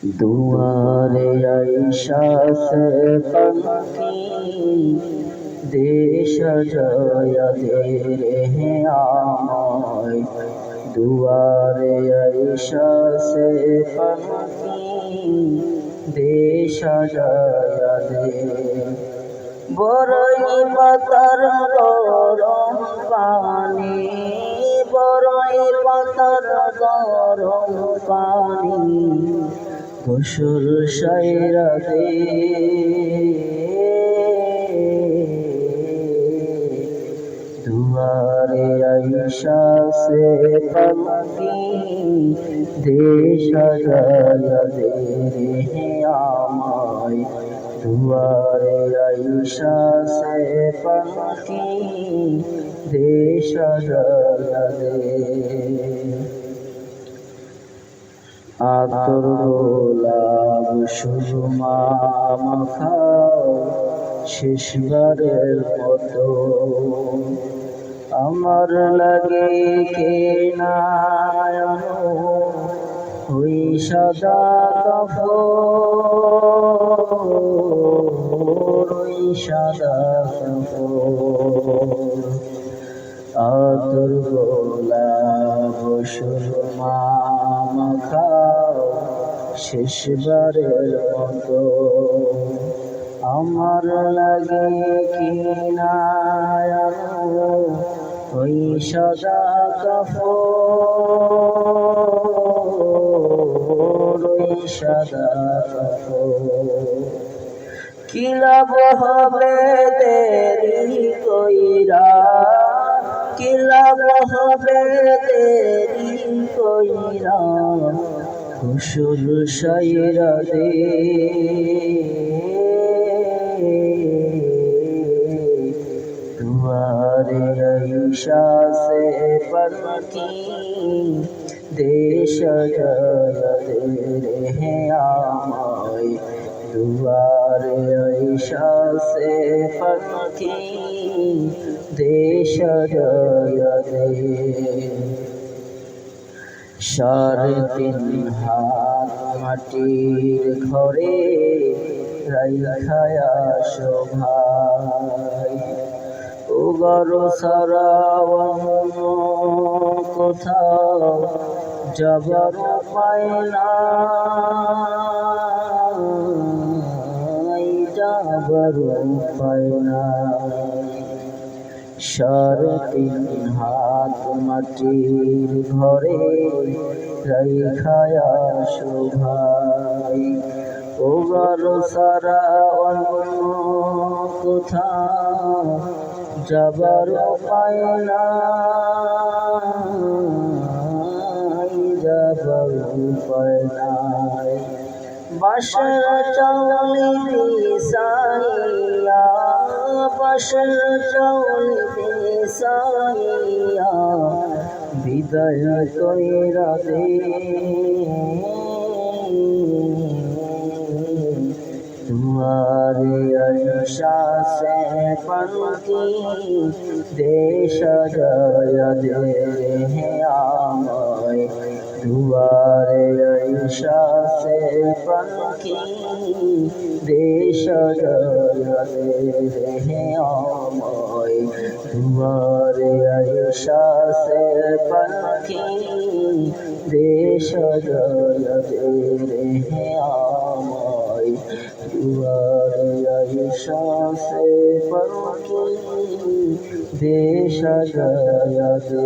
दुआरे आयशा से पंखी देश जया दे रे आमाय दुआरे आयशा से पंखी देश जया दे बरई पातार गरम पानी बरई पातार गरम पानी গোসল সাইরা দে দুয়ারে আইসা সে পাখি দে সাজায়া দে রে আমায় দুয়ারে আইসা সে পাখি দে সাজায়া দে আতর গোলাপ সুরমা মাখাও শেষবারের মতো আমার লাগে কে নায়ন ওই সাদা কাপড় ওই সাদা কাপড় আতর গোলাপ সুরমা মাখাও শেষবারের মতো আমার লাগে কি না ওই সাদা কাপড় ওই সাদা কাপড় কি লাভ হবে দেরি কইরা কি লাভ হবে দেরি কইরা গোসল সাইরা দে দুয়ারে আইসা সে পাখি দে সাজায়া দে রে আমায় দুয়ারে আইসা সে পাখি দে সাজায়া দে সাড়ে তিন হাত মাটির ঘরে রাইখায়া শোভাই ও গরো সারা কোথাও যাবার পায় না যাবার পায় না সাড়ে তিন হাত মাটির ঘরে রাইখায়া শোভাই ও গরো সারা অন্য কোথাও যাবার পায় না যাবার পায় না বাঁশের চাউলি বিছাইয়া বাঁশের চাউলি বিছাইয়া বিদায় কইরা দে দুয়ারে আইসা সে পাখি দে সাজায়া দে রে আমায় দুয়ারে আইসা সে পাখি দে সাজায়া দে রে আমায় দুয়ারে আইসা সে পাখি দে সাজায়া দে রে আমায় দুয়ারে আইসা সে পাখি দে সাজায়া দে